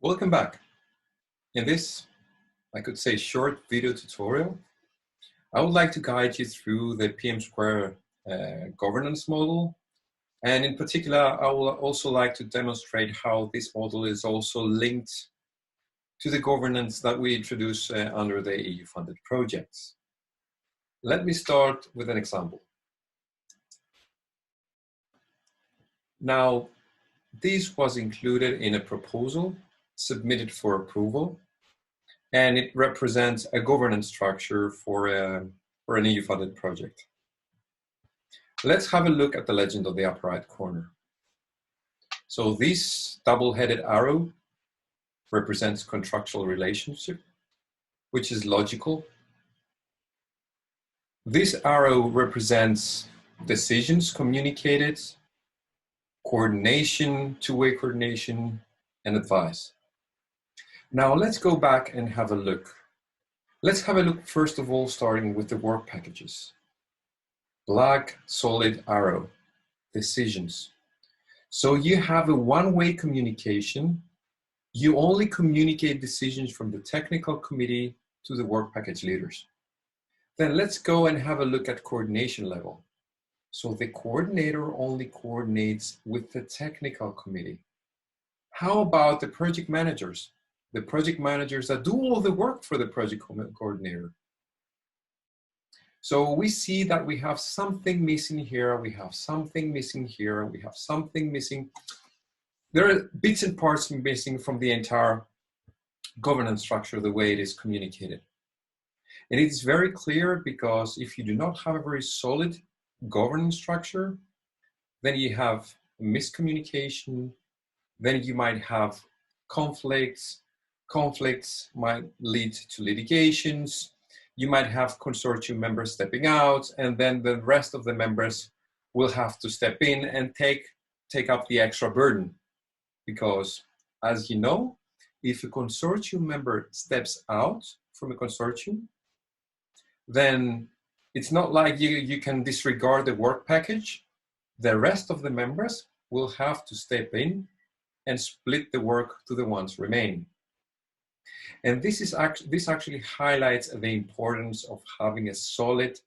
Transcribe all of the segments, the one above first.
Welcome back. In this, I could say, short video tutorial, I would like to guide you through the PM² governance model. And in particular, I would also like to demonstrate how this model is also linked to the governance that we introduce under the EU-funded projects. Let me start with an example. Now, this was included in a proposal submitted for approval, and it represents a governance structure for an EU-funded project. Let's have a look at the legend on the upper right corner. So this double-headed arrow represents contractual relationship, which is logical. This arrow represents decisions communicated, coordination, two-way coordination, and advice. Now let's go back and have a look. Let's have a look first of all, starting with the work packages. Black solid arrow, decisions. So you have a one-way communication. You only communicate decisions from the technical committee to the work package leaders. Then let's go and have a look at coordination level. So the coordinator only coordinates with the technical committee. How about the project managers? The project managers that do all the work for the project coordinator. So we see that we have something missing here, we have something missing here, we have something missing. There are bits and parts missing from the entire governance structure, the way it is communicated. And it's very clear because if you do not have a very solid governance structure, then you have miscommunication, then you might have conflicts. Conflicts might lead to litigations. You might have consortium members stepping out, and then the rest of the members will have to step in and take up the extra burden. Because, as you know, if a consortium member steps out from a consortium, then it's not like you can disregard the work package. The rest of the members will have to step in and split the work to the ones remaining. And this actually highlights the importance of having a solid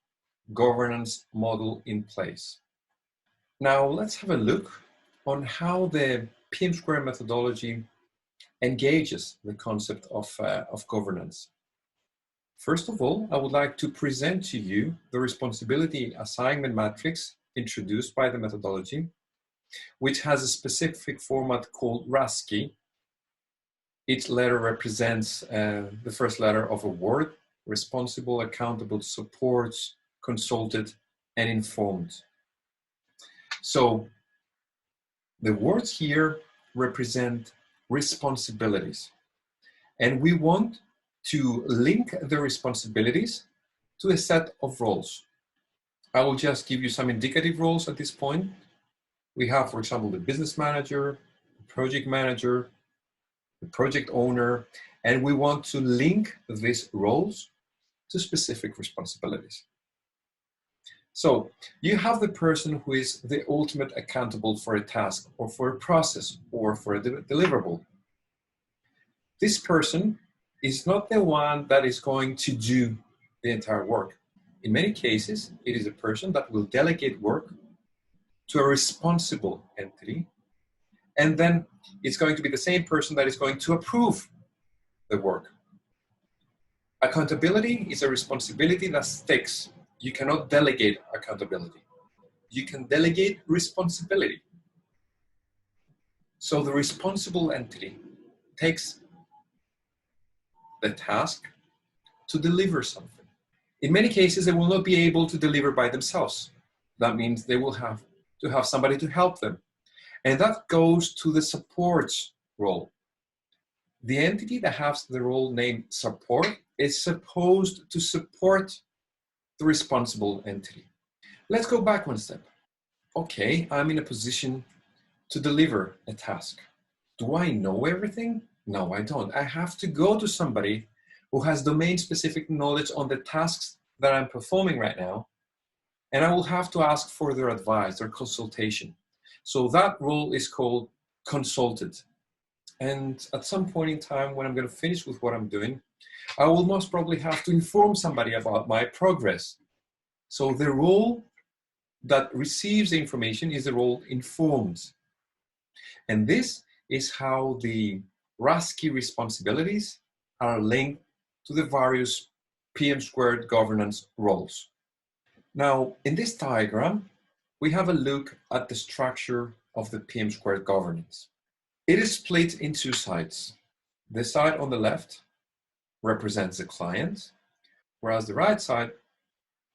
governance model in place. Now let's have a look on how the PM² methodology engages the concept of governance. First of all, I would like to present to you the responsibility assignment matrix introduced by the methodology, which has a specific format called RASCI. Each letter represents the first letter of a word: responsible, accountable, supports, consulted, and informed. So the words here represent responsibilities. And we want to link the responsibilities to a set of roles. I will just give you some indicative roles at this point. We have, for example, the business manager, the project manager, the project owner, and we want to link these roles to specific responsibilities. So you have the person who is the ultimate accountable for a task or for a process or for a deliverable. This person is not the one that is going to do the entire work. In many cases, it is a person that will delegate work to a responsible entity, and then it's going to be the same person that is going to approve the work. Accountability is a responsibility that sticks. You cannot delegate accountability. You can delegate responsibility. So the responsible entity takes the task to deliver something. In many cases, they will not be able to deliver by themselves. That means they will have to have somebody to help them. And that goes to the support role. The entity that has the role named support is supposed to support the responsible entity. Let's go back one step. Okay, I'm in a position to deliver a task. Do I know everything? No, I don't. I have to go to somebody who has domain-specific knowledge on the tasks that I'm performing right now, and I will have to ask for their advice, their consultation. So that role is called consulted. And at some point in time, when I'm going to finish with what I'm doing, I will most probably have to inform somebody about my progress. So the role that receives the information is the role informed. And this is how the RASCI responsibilities are linked to the various PM² governance roles. Now, in this diagram, we have a look at the structure of the PM² governance. It is split in two sides. The side on the left represents the client, whereas the right side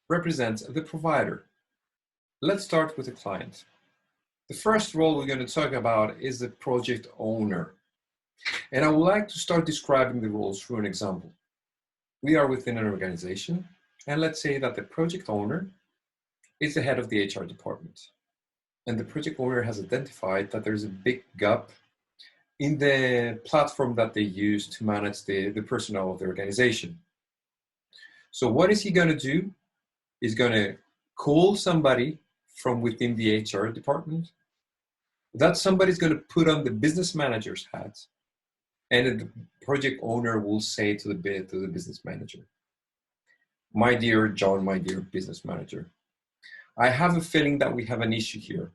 represents the provider. Let's start with the client. The first role we're going to talk about is the project owner. And I would like to start describing the roles through an example. We are within an organization, and let's say that the project owner is the head of the HR department. And the project owner has identified that there's a big gap in the platform that they use to manage the personnel of the organization. So what is he going to do? He's going to call somebody from within the HR department. That somebody's going to put on the business manager's hat, and the project owner will say to the business manager, "My dear John, my dear business manager, I have a feeling that we have an issue here.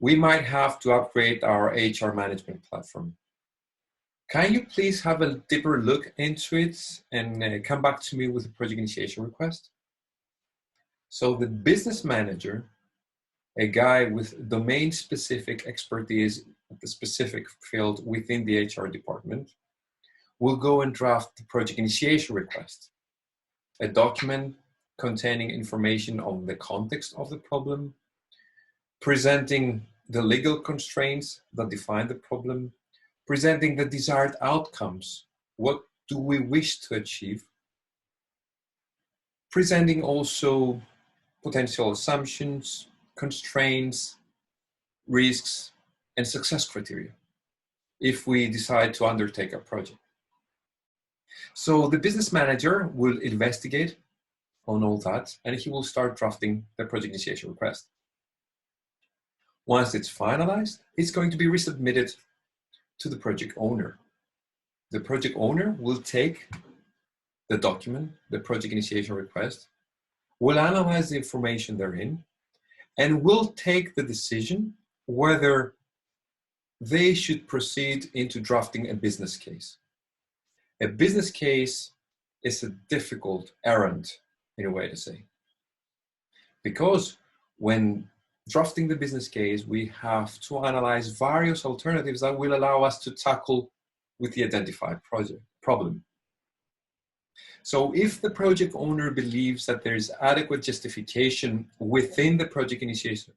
We might have to upgrade our HR management platform. Can you please have a deeper look into it and come back to me with a project initiation request?" So the business manager, a guy with domain-specific expertise at the specific field within the HR department, will go and draft the project initiation request, a document containing information on the context of the problem, presenting the legal constraints that define the problem, presenting the desired outcomes, what do we wish to achieve, presenting also potential assumptions, constraints, risks, and success criteria if we decide to undertake a project. So the business manager will investigate on all that, and he will start drafting the project initiation request. Once it's finalized, it's going to be resubmitted to the project owner. The project owner will take the document, the project initiation request, will analyze the information therein, and will take the decision whether they should proceed into drafting a business case. A business case is a difficult errand, in a way to say, because when drafting the business case, we have to analyze various alternatives that will allow us to tackle with the identified problem. So if the project owner believes that there is adequate justification within the project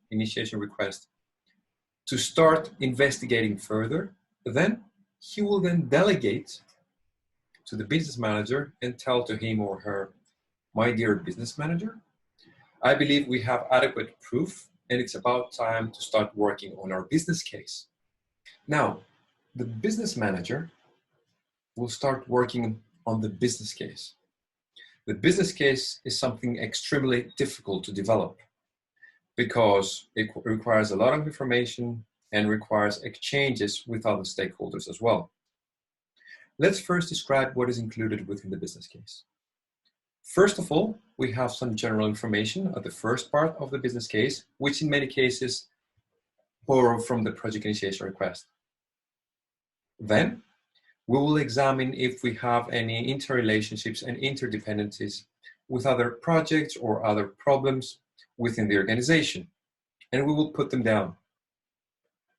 initiation request to start investigating further, then he will then delegate to the business manager and tell to him or her, "My dear business manager, I believe we have adequate proof and it's about time to start working on our business case." Now, the business manager will start working on the business case. The business case is something extremely difficult to develop because it requires a lot of information and requires exchanges with other stakeholders as well. Let's first describe what is included within the business case. First of all, we have some general information at the first part of the business case, which in many cases borrow from the project initiation request. Then, we will examine if we have any interrelationships and interdependencies with other projects or other problems within the organization, and we will put them down.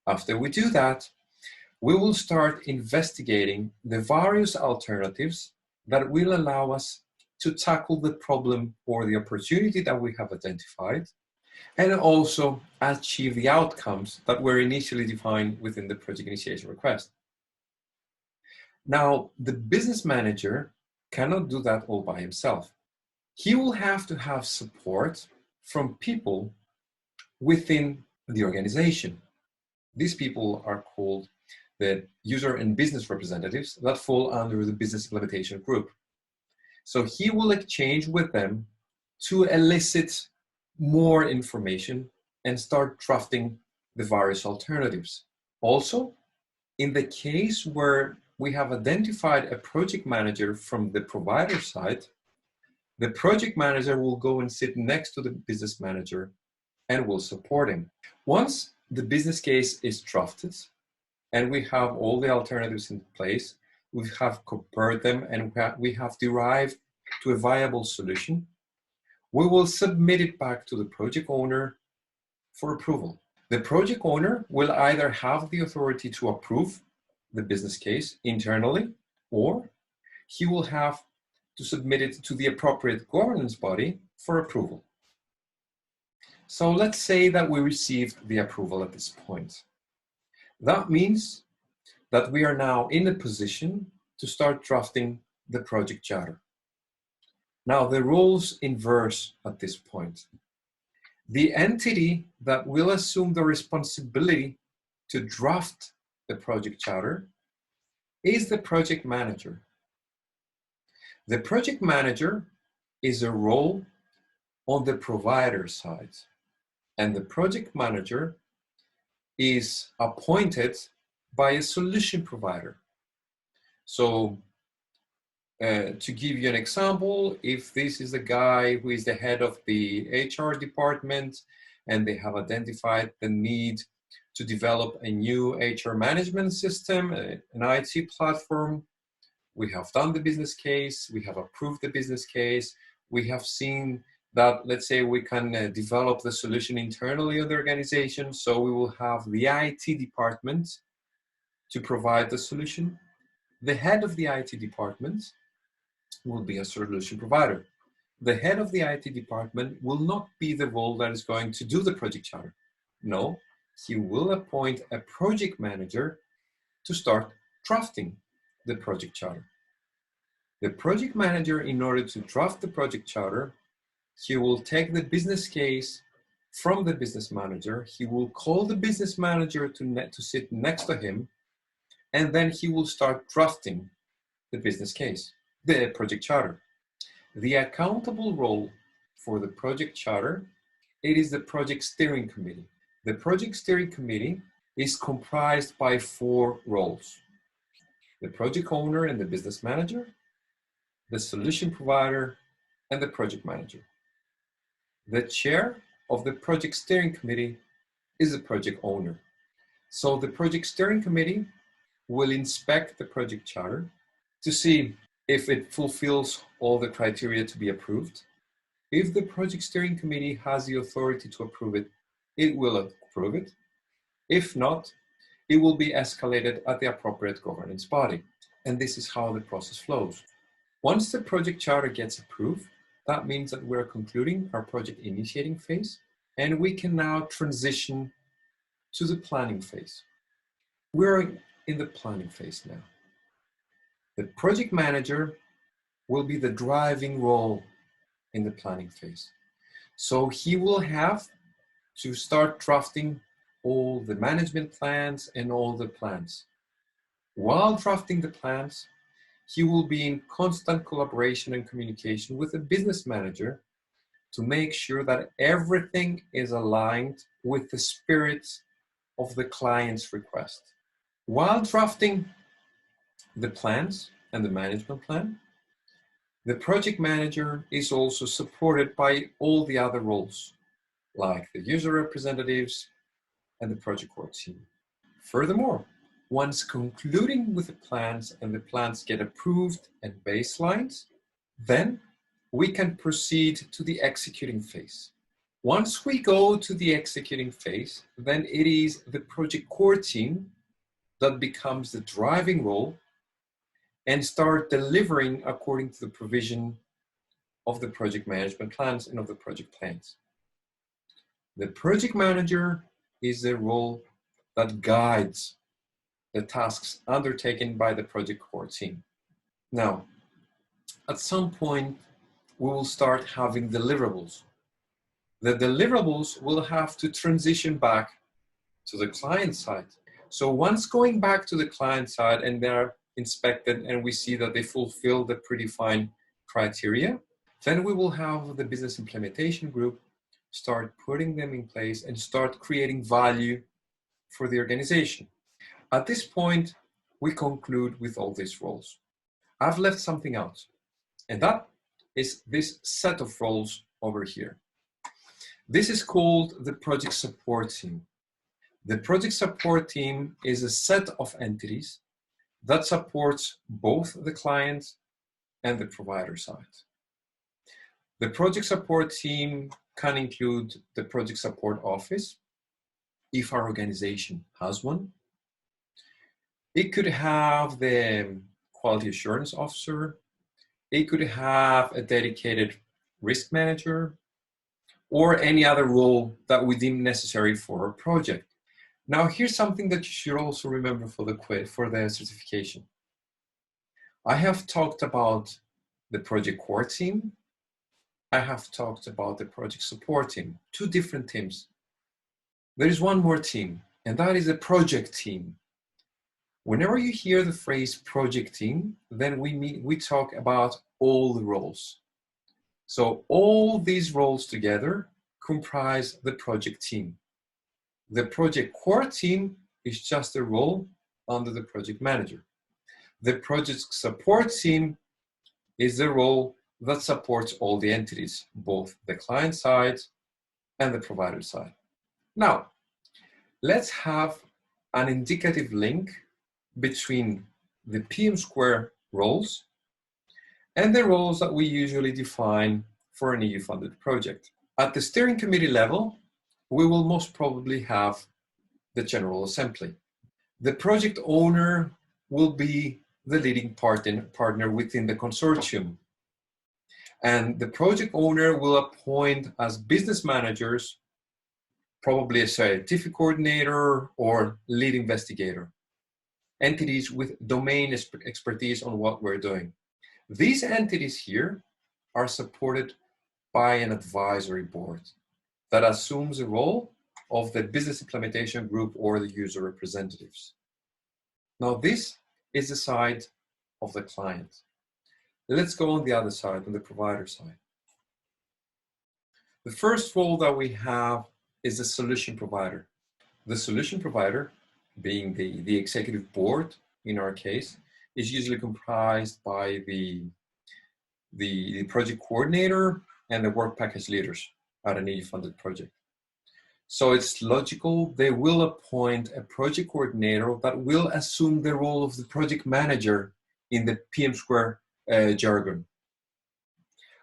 After we do that, we will start investigating the various alternatives that will allow us to tackle the problem or the opportunity that we have identified, and also achieve the outcomes that were initially defined within the project initiation request. Now, the business manager cannot do that all by himself. He will have to have support from people within the organization. These people are called the user and business representatives that fall under the business implementation group. So he will exchange with them to elicit more information and start drafting the various alternatives. Also, In the case where we have identified a project manager from the provider side, the project manager will go and sit next to the business manager and will support him. Once the business case is drafted and we have all the alternatives in place, we have compared them and we have derived to a viable solution, we will submit it back to the project owner for approval. The project owner will either have the authority to approve the business case internally, or he will have to submit it to the appropriate governance body for approval. So let's say that we received the approval at this point. That means that we are now in a position to start drafting the project charter. Now the roles inverse at this point. The entity that will assume the responsibility to draft the project charter is the project manager. The project manager is a role on the provider side, and the project manager is appointed by a solution provider. So to give you an example, if this is the guy who is the head of the HR department and they have identified the need to develop a new HR management system, an IT platform, we have done the business case, we have approved the business case, we have seen that, let's say, we can develop the solution internally in the organization, so we will have the IT department to provide the solution. The head of the IT department will be a solution provider. The head of the IT department will not be the role that is going to do the project charter. No, he will appoint a project manager to start drafting the project charter. The project manager, in order to draft the project charter, he will take the business case from the business manager. He will call the business manager to sit next to him, and then he will start drafting the business case, the project charter. The accountable role for the project charter, it is the project steering committee. The project steering committee is comprised by 4 roles: the project owner and the business manager, the solution provider, and the project manager. The chair of the project steering committee is the project owner. So the project steering committee will inspect the project charter to see if it fulfills all the criteria to be approved. If the project steering committee has the authority to approve it, it will approve it. If not, it will be escalated at the appropriate governance body. And this is how the process flows. Once the project charter gets approved, that means that we're concluding our project initiating phase, and we can now transition to the planning phase. We're in the planning phase now. The project manager will be the driving role in the planning phase. So he will have to start drafting all the management plans and all the plans. While drafting the plans, he will be in constant collaboration and communication with the business manager to make sure that everything is aligned with the spirit of the client's request. While drafting the plans and the management plan, the project manager is also supported by all the other roles, like the user representatives and the project core team. Furthermore, once concluding with the plans and the plans get approved and baselined, then we can proceed to the executing phase. Once we go to the executing phase, then it is the project core team that becomes the driving role and start delivering according to the provision of the project management plans and of the project plans. The project manager is the role that guides the tasks undertaken by the project core team. Now, at some point, we will start having deliverables. The deliverables will have to transition back to the client side. So once going back to the client side and they're inspected and we see that they fulfill the predefined criteria, then we will have the business implementation group start putting them in place and start creating value for the organization. At this point, we conclude with all these roles. I've left something out, and that is this set of roles over here. This is called the project support team. The project support team is a set of entities that supports both the client and the provider side. The project support team can include the project support office, if our organization has one. It could have the quality assurance officer. It could have a dedicated risk manager, or any other role that we deem necessary for a project. Now, here's something that you should also remember for the certification. I have talked about the project core team. I have talked about the project support team, two different teams. There is one more team, and that is a project team. Whenever you hear the phrase project team, then we talk about all the roles. So all these roles together comprise the project team. The project core team is just a role under the project manager. The project support team is the role that supports all the entities, both the client side and the provider side. Now, let's have an indicative link between the PM² roles and the roles that we usually define for an EU-funded project. At the steering committee level, we will most probably have the General Assembly. The project owner will be the leading partner within the consortium. And the project owner will appoint as business managers, probably a scientific coordinator or lead investigator, entities with domain expertise on what we're doing. These entities here are supported by an advisory board that assumes the role of the business implementation group or the user representatives. Now, this is the side of the client. Let's go on the other side, on the provider side. The first role that we have is the solution provider. The solution provider, being the executive board in our case, is usually comprised by the project coordinator and the work package leaders at an EU-funded project. So it's logical they will appoint a project coordinator that will assume the role of the project manager in the PM² jargon.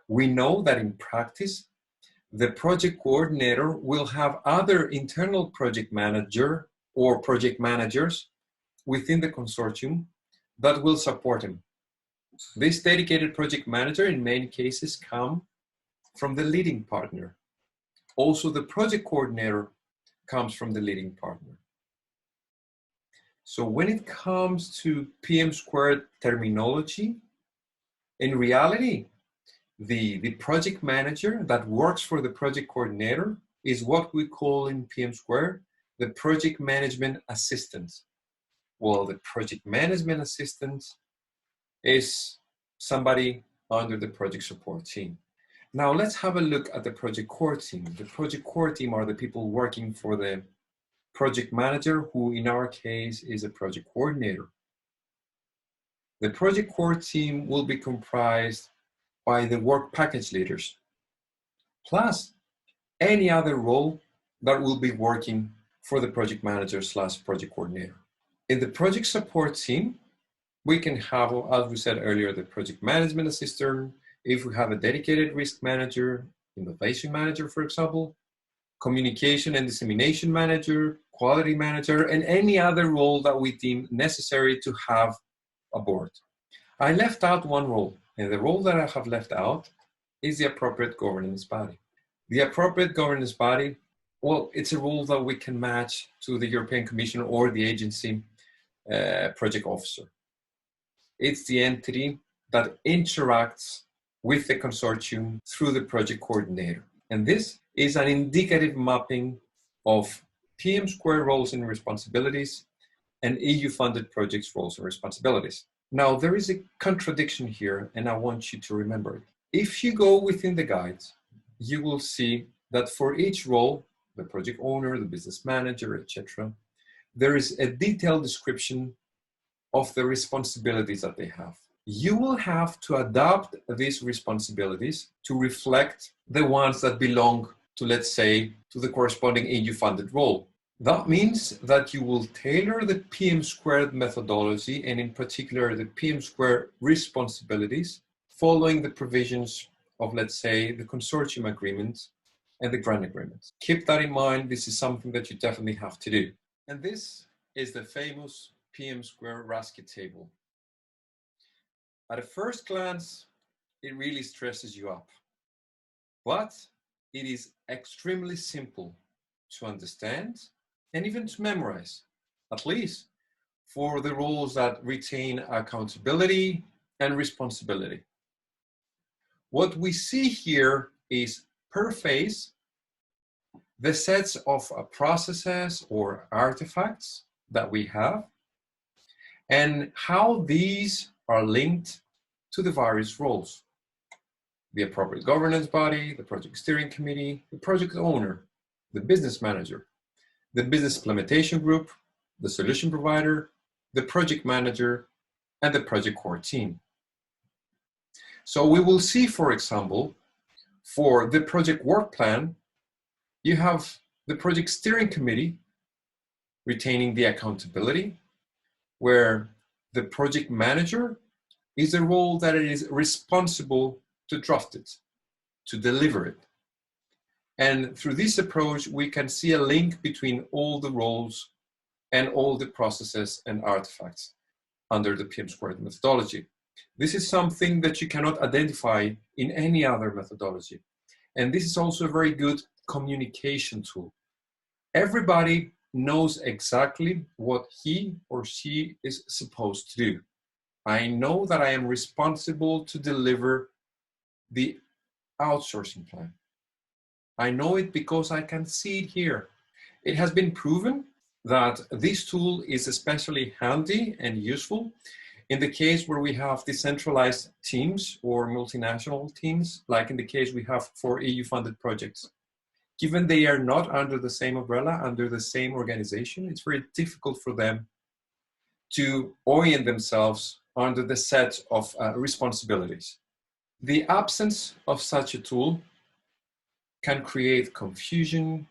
We know that in practice, the project coordinator will have other internal project manager or project managers within the consortium that will support him. This dedicated project manager in many cases come from the leading partner. Also, the project coordinator comes from the leading partner. So when it comes to PM² terminology, in reality, the project manager that works for the project coordinator is what we call in PM² the project management assistant. Well, the project management assistant is somebody under the project support team. Now let's have a look at the project core team. The project core team are the people working for the project manager, who in our case is a project coordinator. The project core team will be comprised by the work package leaders, plus any other role that will be working for the project manager / project coordinator. In the project support team, we can have, as we said earlier, the project management assistant. If we have a dedicated risk manager, innovation manager, for example, communication and dissemination manager, quality manager, and any other role that we deem necessary to have aboard. I left out one role, and the role that I have left out is the appropriate governance body. The appropriate governance body, well, it's a role that we can match to the European Commission or the agency project officer. It's the entity that interacts with the consortium through the project coordinator. And this is an indicative mapping of PM² roles and responsibilities and EU-funded projects roles and responsibilities. Now, there is a contradiction here, and I want you to remember it. If you go within the guides, you will see that for each role, the project owner, the business manager, etc., there is a detailed description of the responsibilities that they have. You will have to adapt these responsibilities to reflect the ones that belong to, let's say, to the corresponding EU-funded role. That means that you will tailor the PM² methodology, and in particular the PM² responsibilities, following the provisions of, let's say, the consortium agreement and the grant agreements. Keep that in mind. This is something that you definitely have to do. And this is the famous PM² RASCI table. At a first glance, it really stresses you up, but it is extremely simple to understand and even to memorize, at least for the roles that retain accountability and responsibility. What we see here is per phase, the sets of processes or artifacts that we have, and how these are linked to the various roles. The appropriate governance body, the project steering committee, the project owner, the business manager, the business implementation group, the solution provider, the project manager, and the project core team. So we will see, for example, for the project work plan, you have the project steering committee retaining the accountability, where the project manager is the role that it is responsible to draft it, to deliver it. And through this approach, we can see a link between all the roles and all the processes and artifacts under the PM² methodology. This is something that you cannot identify in any other methodology. And this is also a very good communication tool. Everybody knows exactly what he or she is supposed to do. I know that I am responsible to deliver the outsourcing plan. I know it because I can see it here. It has been proven that this tool is especially handy and useful in the case where we have decentralized teams or multinational teams, like in the case we have for EU-funded projects. Given they are not under the same umbrella, under the same organization, it's very difficult for them to orient themselves under the set of responsibilities. The absence of such a tool can create confusion,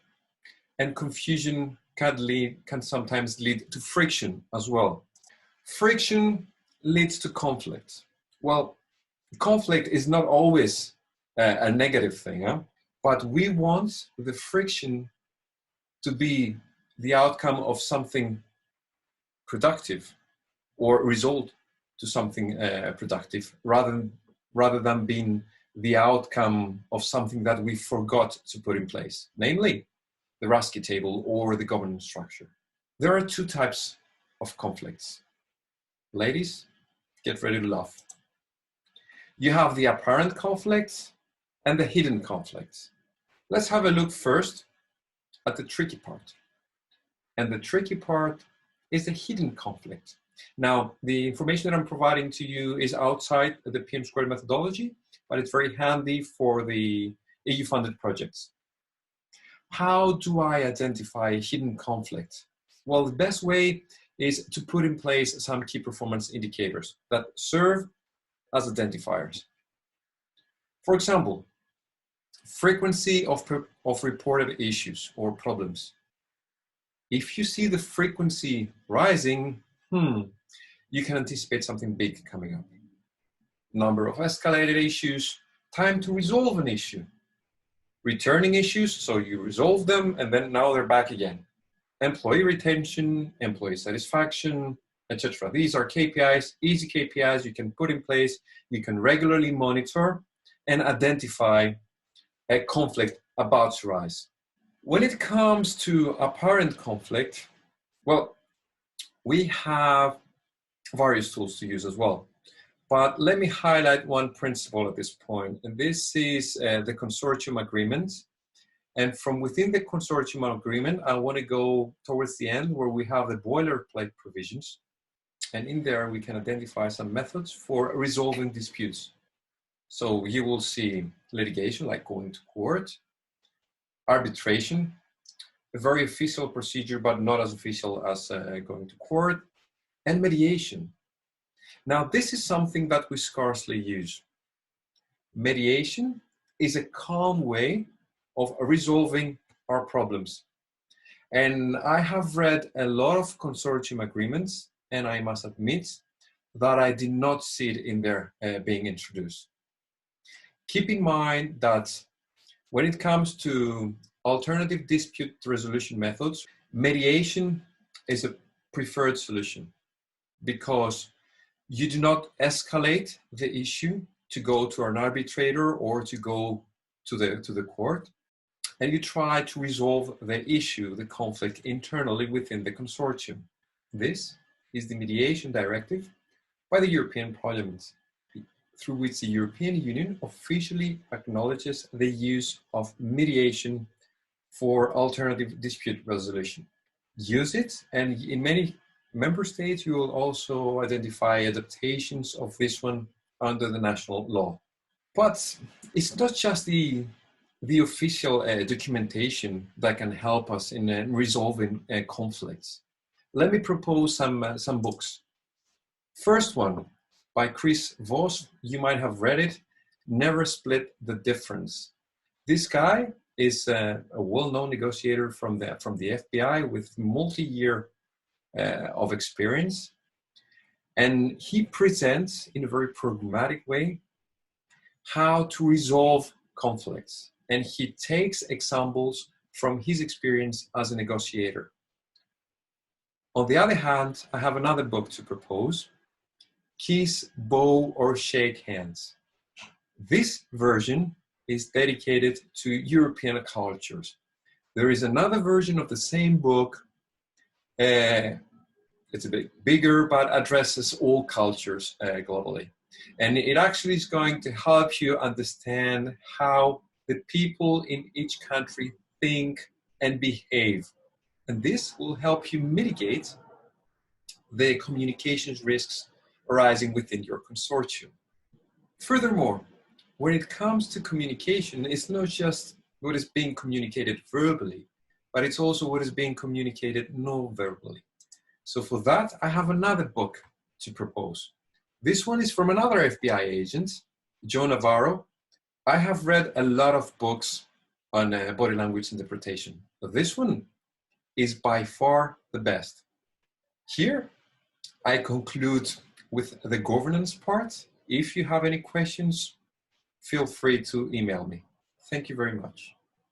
and confusion can sometimes lead to friction as well. Friction leads to conflict. Well, conflict is not always a negative thing, huh? But we want the friction to be the outcome of something productive or result to something productive rather than being the outcome of something that we forgot to put in place, namely the RASCI table or the governance structure. There are two types of conflicts. Ladies, get ready to laugh. You have the apparent conflicts and the hidden conflicts. Let's have a look first at the tricky part. And the tricky part is the hidden conflict. Now, the information that I'm providing to you is outside the PM² methodology, but it's very handy for the EU-funded projects. How do I identify a hidden conflict? Well, the best way is to put in place some key performance indicators that serve as identifiers. For example, frequency of reported issues or problems. If you see the frequency rising, you can anticipate something big coming up. Number of escalated issues, time to resolve an issue. Returning issues, so you resolve them and then now they're back again. Employee retention, employee satisfaction, etc. These are KPIs, easy KPIs you can put in place, you can regularly monitor and identify a conflict about to rise. When it comes to apparent conflict, well, we have various tools to use as well. But let me highlight one principle at this point, and this is the consortium agreement. And from within the consortium agreement, I want to go towards the end where we have the boilerplate provisions. And in there, we can identify some methods for resolving disputes. So you will see litigation, like going to court, arbitration, a very official procedure, but not as official as going to court, and mediation. Now, this is something that we scarcely use. Mediation is a calm way of resolving our problems. And I have read a lot of consortium agreements, and I must admit that I did not see it in there being introduced. Keep in mind that when it comes to alternative dispute resolution methods, mediation is a preferred solution because you do not escalate the issue to go to an arbitrator or to go to the court, and you try to resolve the issue, the conflict internally within the consortium. This is the mediation directive by the European Parliament, through which the European Union officially acknowledges the use of mediation for alternative dispute resolution. Use it, and in many member states you will also identify adaptations of this one under the national law. But it's not just the official documentation that can help us in resolving conflicts. Let me propose some books. First one, by Chris Voss, you might have read it, Never Split the Difference. This guy is a well-known negotiator from the FBI with multi-year of experience. And he presents in a very pragmatic way how to resolve conflicts. And he takes examples from his experience as a negotiator. On the other hand, I have another book to propose, Kiss, Bow, or Shake Hands. This version is dedicated to European cultures. There is another version of the same book. It's a bit bigger, but addresses all cultures globally. And it actually is going to help you understand how the people in each country think and behave. And this will help you mitigate the communications risks arising within your consortium. Furthermore, when it comes to communication, it's not just what is being communicated verbally, but it's also what is being communicated non-verbally. So for that, I have another book to propose. This one is from another FBI agent, Joe Navarro. I have read a lot of books on body language interpretation, but this one is by far the best. Here, I conclude with the governance part. If you have any questions, feel free to email me. Thank you very much.